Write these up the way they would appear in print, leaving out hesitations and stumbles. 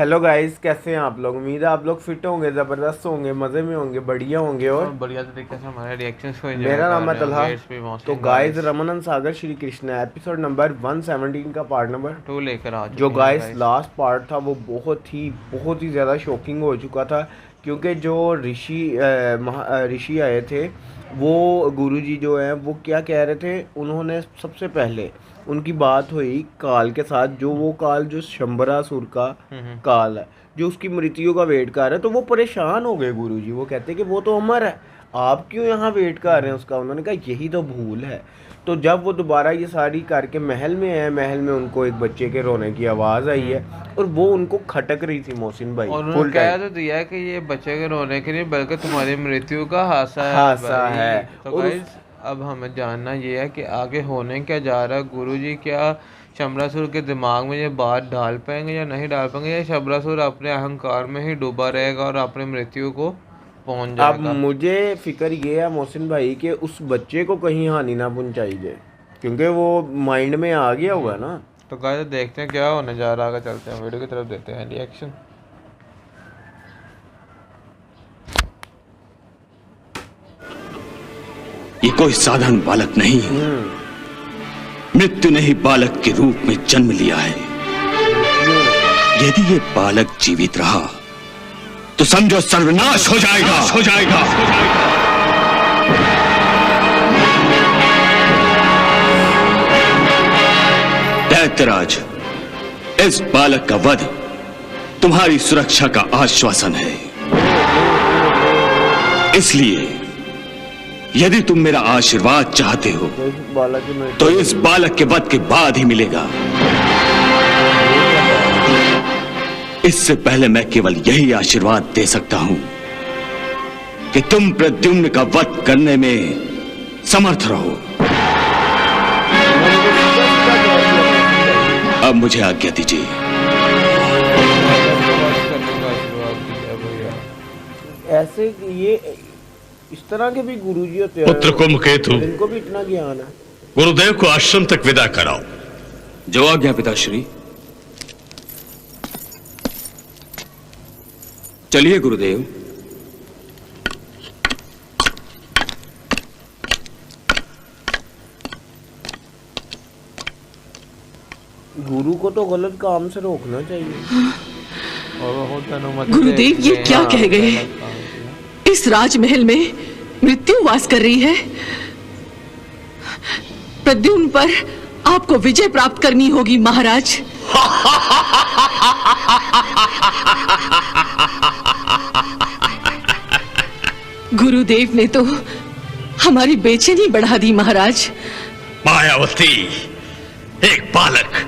Hello guys, कैसे हैं आप लोग। उम्मीद है आप लोग फिट होंगे, ज़बरदस्त होंगे, मज़े में होंगे, बढ़िया होंगे। और बढ़िया तरीके से हमारे रिएक्शंस को एंजॉय मेरा कर नाम है रहे हैं। तलहा। वेट्स भी तो मौसम गाइस, गाइस रमन सागर श्री कृष्णा एपिसोड नंबर 117 का पार्ट नंबर 2 लेकर आ जो चुके हैं गाइस गाइस। लास्ट पार्ट था वो बहुत ही ज़्यादा शॉकिंग हो चुका था। क्योंकि जो ऋषि आए थे, वो गुरुजी जो हैं वो क्या कह रहे थे। उन्होंने सबसे पहले उनकी बात हुई काल के साथ, जो वो काल जो शंबरासुर का हम्म। काल है, जो उसकी मृत्यु का वेट कर रहा है। तो वो परेशान हो गए गुरुजी। वो कहते कि वो तो अमर है, आप क्यों यहाँ वेट कर रहे हैं उसका। उन्होंने कहा यही तो भूल है। तो जब वो दोबारा ये सारी करके महल में आए, महल में उनको एक बच्चे के रोने की आवाज़ आई है और वो उनको खटक रही थी मोहसिन भाई और उन्होंने फुल कह टाइम। तो दिया है कि ये बच्चे के रोने के नहीं बल्कि तुम्हारी मृत्यु का हादसा है हादसा है। भाई। तो और उस गाइस अब हमें जानना ये है कि आगे होने क्या जा रहा है। गुरुजी क्या शंबरासुर के दिमाग में ये बात डाल पाएंगे या नहीं डाल पाएंगे, या शंबरासुर अपने अहंकार में ही डूबा रहेगा और अपनी मृत्यु को पहुंच अब जाएगा। मुझे फिक्र ये है मोहसिन भाई कि उस बच्चे को कहीं हानि ना पहुंचाई जाए, क्योंकि वो माइंड में आ गया होगा ना। तो गाइस देखते हैं क्या होने जा रहा है। आगे चलते हैं, वीडियो की तरफ देते हैं रिएक्शन। ये कोई साधारण बालक नहीं है। मृत्यु ने ही बालक के रूप में जन्म लिया है। यदि ये बालक जीवित रहा तो समझो सर्वनाश हो जाएगा। दैत्यराज, इस बालक का वध तुम्हारी सुरक्षा का आश्वासन है। इसलिए यदि तुम मेरा आशीर्वाद चाहते हो तो इस बालक की मृत्यु तो इस बालक के वध के बाद ही मिलेगा। इससे पहले मैं केवल यही आशीर्वाद दे सकता हूं कि तुम प्रद्युम्न का वध करने में समर्थ रहो। अब मुझे आज्ञा दीजिए। करने का आशीर्वाद दिया भैया। ऐसे ये इस तरह के भी गुरुजी होते हैं। पुत्र कुंभकेतु, इनको भी इतना ज्ञान है। गुरुदेव को आश्रम तक विदा कराओ। जो आज्ञा पिताश्री। चलिए गुरुदेव। गुरु को तो गलत काम से रोकना चाहिए। और बहुत अनुमति गुरुदेव, दे- ये दे- क्या हाँ, कह गए? गलत काम किया। इस राजमहल में मृत्यु वास कर रही है। प्रद्युम्न पर आपको विजय प्राप्त करनी होगी महाराज। गुरुदेव ने तो हमारी बेचैनी बढ़ा दी महाराज। मायावती, एक बालक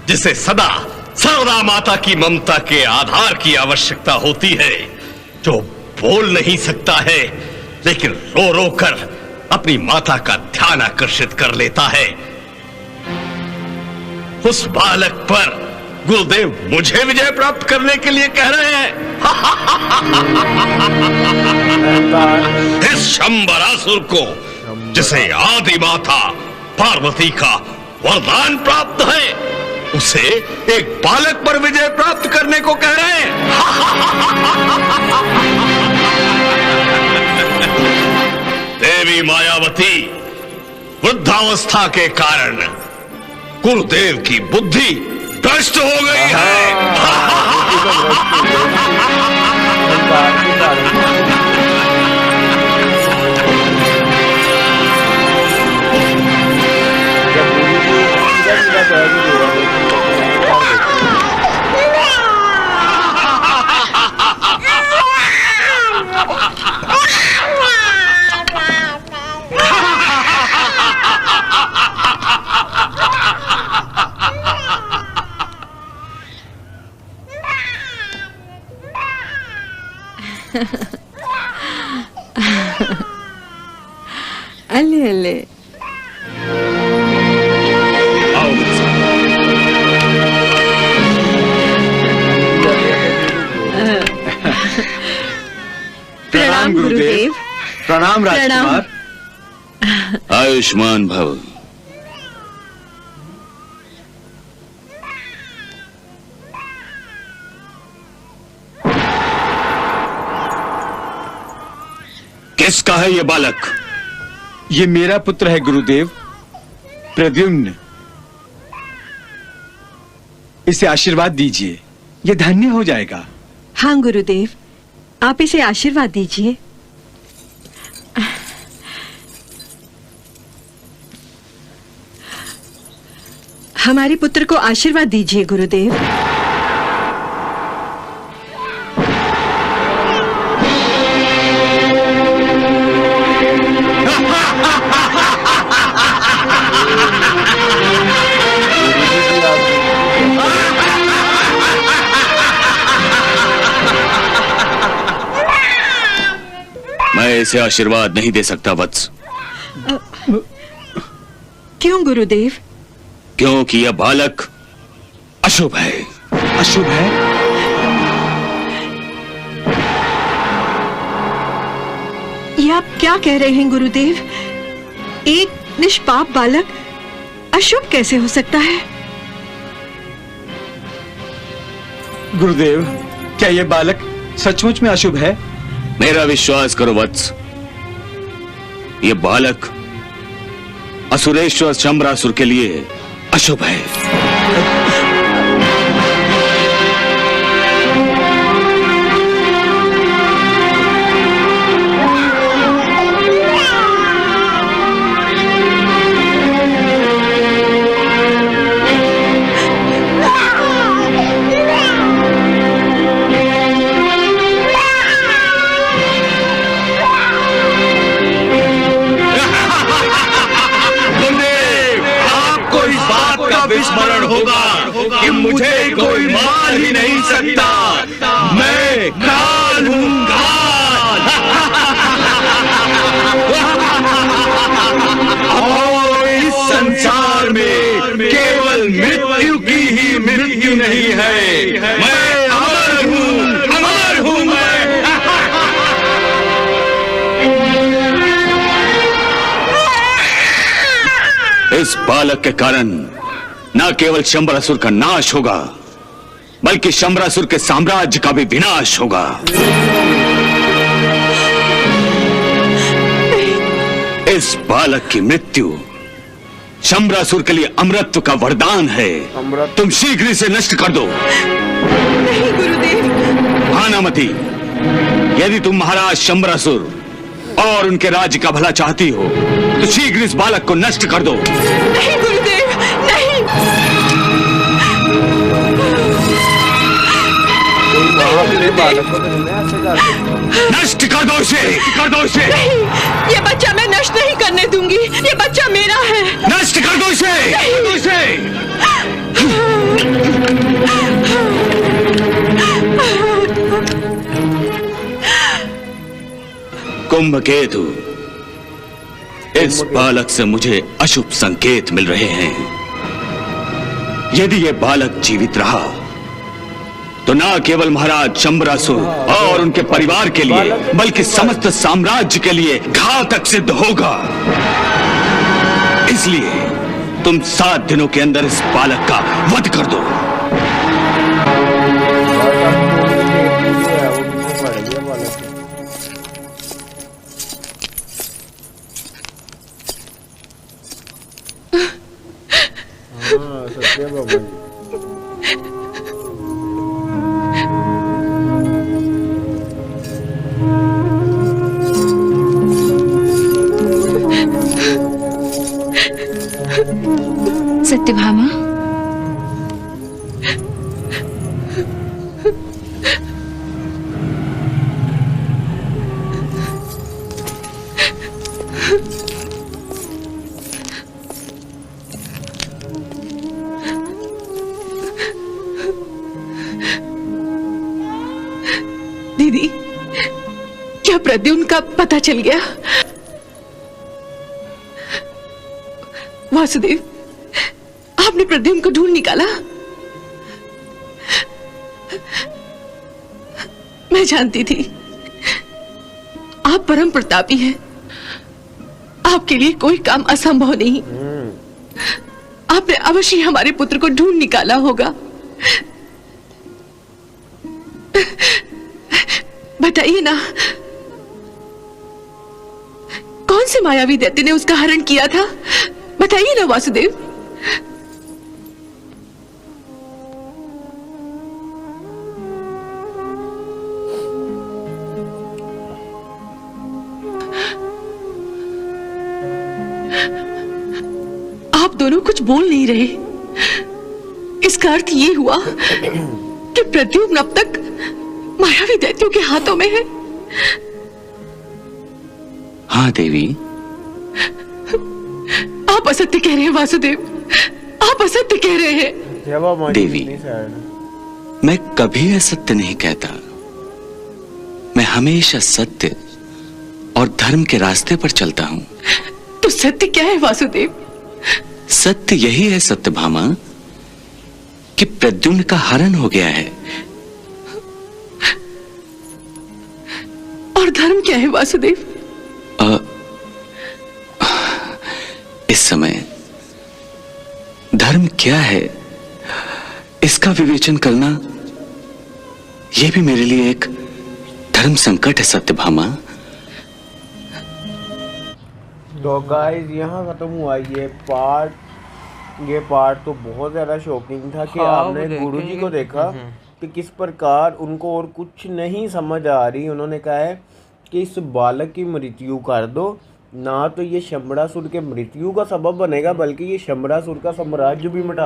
जिसे सदा सर्वदा माता की ममता के आधार की आवश्यकता होती है, जो बोल नहीं सकता है लेकिन रो रो कर अपनी माता का ध्यान आकर्षित कर लेता है, उस बालक पर गुरुदेव मुझे विजय प्राप्त करने के लिए कह रहे हैं। इस शंबरासुर को, जिसे आदि माता पार्वती का वरदान प्राप्त है, उसे एक बालक पर विजय प्राप्त करने को कह रहे हैं। देवी मायावती, वृद्धावस्था के कारण गुरुदेव की बुद्धि भ्रष्ट हो गई है। अले अले। आओ मेरे साथ। प्रणाम गुरुदेव। प्रणाम प्रणाम। राजकुमार। आयुष्मान भव। किसका है ये बालक? ये मेरा पुत्र है गुरुदेव, प्रद्युम्न। इसे आशीर्वाद दीजिए, ये धन्य हो जाएगा। हाँ गुरुदेव, आप इसे आशीर्वाद दीजिए। हमारे पुत्र को आशीर्वाद दीजिए गुरुदेव। मैं इसे आशीर्वाद नहीं दे सकता वत्स। क्यों गुरुदेव? क्योंकि यह बालक अशुभ है। अशुभ है? ये आप क्या कह रहे हैं गुरुदेव? एक निष्पाप बालक अशुभ कैसे हो सकता है? गुरुदेव, क्या यह बालक सचमुच में अशुभ है? मेरा विश्वास करो वत्स, ये बालक असुरेश्वर शंबरासुर के लिए अशुभ है। विस्मरण होगा कि मुझे कोई मार ही नहीं सकता। मैं काल हूं, काल। और इस संसार में केवल मृत्यु की ही मृत्यु नहीं है। मैं अमर हूं, अमर हूं मैं। इस बालक के कारण न केवल शंबरासुर का नाश होगा, बल्कि शंबरासुर के साम्राज्य का भी विनाश होगा। इस बालक की मृत्यु शंबरासुर के लिए अमरत्व का वरदान है। तुम शीघ्र इसे नष्ट कर दो। नहीं गुरुदेव। भानामती, यदि तुम महाराज शंबरासुर और उनके राज्य का भला चाहती हो तो शीघ्र इस बालक को नष्ट कर दो। नहीं गुरुदेव, नहीं। नष्ट कर दो इसे, कर दो इसे। नहीं, ये बच्चा मैं नष्ट नहीं करने दूंगी। ये बच्चा मेरा है। नष्ट कर दो इसे, कर दो इसे। कुंभकेतु, इस बालक से मुझे अशुभ संकेत मिल रहे हैं। यदि यह बालक जीवित रहा तो न केवल महाराज शंबरासुर और उनके परिवार के लिए, बल्कि समस्त साम्राज्य के लिए घातक सिद्ध होगा। इसलिए तुम 7 दिनों के अंदर इस बालक का वध कर दो। सत्य बाबा जी। सत्यभामा, दीदी, क्या प्रद्युम्न का पता चल गया? वासुदेव, आपने प्रद्युम्न को ढूंढ निकाला? मैं जानती थी आप परम प्रतापी हैं। आपके लिए कोई काम असंभव नहीं। आपने अवश्य हमारे पुत्र को ढूंढ निकाला होगा। बताइए ना, से मायावी दैत्य ने उसका हरण किया था? बताइए ना वासुदेव। आप दोनों कुछ बोल नहीं रहे। इसका अर्थ ये हुआ कि प्रद्युम्न अब तक मायावी दैत्यों के हाथों में है। हाँ देवी, आप असत्य कह रहे हैं वासुदेव, आप असत्य कह रहे हैं। देवी, मैं कभी असत्य नहीं कहता। मैं हमेशा सत्य और धर्म के रास्ते पर चलता हूं। तो सत्य क्या है वासुदेव? सत्य यही है सत्यभामा कि प्रद्युम्न का हरण हो गया है। और धर्म क्या है वासुदेव? इस समय धर्म क्या है इसका विवेचन करना यह भी मेरे लिए एक धर्म संकट है सत्यभामा। तो गाइस यहाँ खत्म हुआ ये पार्ट तो बहुत ज़्यादा शॉकिंग था कि आपने गुरुजी को देखा कि किस प्रकार उनको और कुछ नहीं समझ आ रही। उन्होंने कहा है कि इस बालक की मृत्यु कर दो, ना तो ये शंबरासुर के मृत्यु का सबब बनेगा बल्कि ये शंबरासुर का साम्राज्य भी मिटा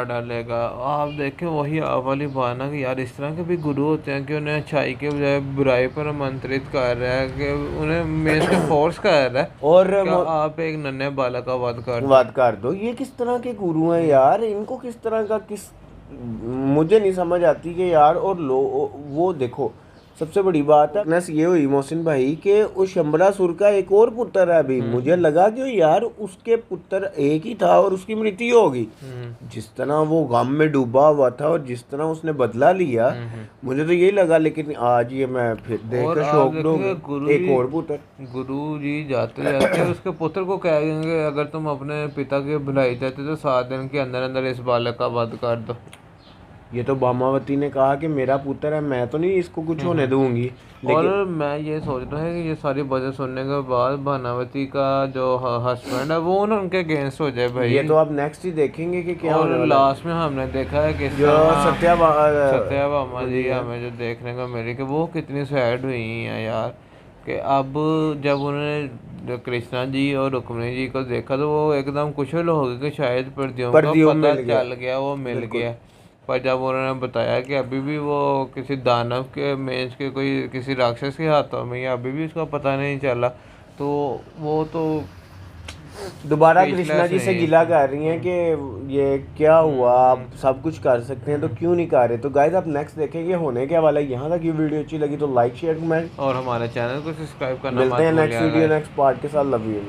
डालेगा। आप देखें वही आप वाली बात ना कि यार इस तरह के भी गुरु होते हैं कि उन्हें अच्छाई के बजाय बुराई पर आमंत्रित कर रहा है, कि उन्हें मेज के फोर्स कर रहा है और आप एक नन्हे बालक का वध कर दो। ये किस तरह के गुरु हैं यार? इनको किस तरह का मुझे नहीं समझ आती कि यार। और वो देखो सबसे बड़ी बात है नस ये हुई मोहसिन भाई कि उस शंबरासुर का एक और पुत्र है अभी। मुझे लगा कि यार उसके पुत्र एक ही था और उसकी मृत्यु होगी। जिस तरह वो गम में डूबा हुआ था और जिस तरह उसने बदला लिया, मुझे तो यही लगा। लेकिन आज ये मैं फिर देखकर शौक लोग एक और पुत्र। गुरु जी जाते जाते उसके पुत्र को कहेंगे अगर तुम अपने पिता की भलाई चाहते तो 7 दिन के अंदर अंदर इस बालक का वध कर दो। ये तो भामावती ने कहा कि मेरा पुत्र है, मैं तो नहीं इसको कुछ होने दूंगी। और मैं ये सोच रहा हूँ कि ये सारी बातें सुनने के बाद भामावती का जो हस्बैंड है वो उनके अगेंस्ट हो जाए भाई। ये तो आप नेक्स्ट ही देखेंगे कि क्या और लास्ट में हमने देखा है कि जो सत्याभामा जी हमें जो देखने को मिली कि वो कितनी सैड हुई हैं यार। कि अब जब उन्होंने कृष्णा जी और रुक्मिणी जी को देखा तो वो एकदम कुशल हो गए कि शायद प्रद्युम्न को पता चल गया, वो मिल गया। पर जब उन्होंने बताया कि अभी भी वो किसी दानव के मेज के कोई किसी राक्षस के हाथों में या अभी भी उसका पता नहीं चला, तो वो तो दोबारा कृष्णा जी से गिला कर रही हैं कि ये क्या हुआ, आप सब कुछ कर सकते हैं तो क्यों नहीं कर रहे। तो गाइस आप नेक्स्ट देखेंगे होने क्या वाला है। यहाँ तक ये वीडियो अच्छी लगी तो लाइक शेयर कमेंट और हमारे चैनल को सब्सक्राइब करना। मिलते हैं नेक्स्ट वीडियो नेक्स्ट पार्ट के साथ। Love you.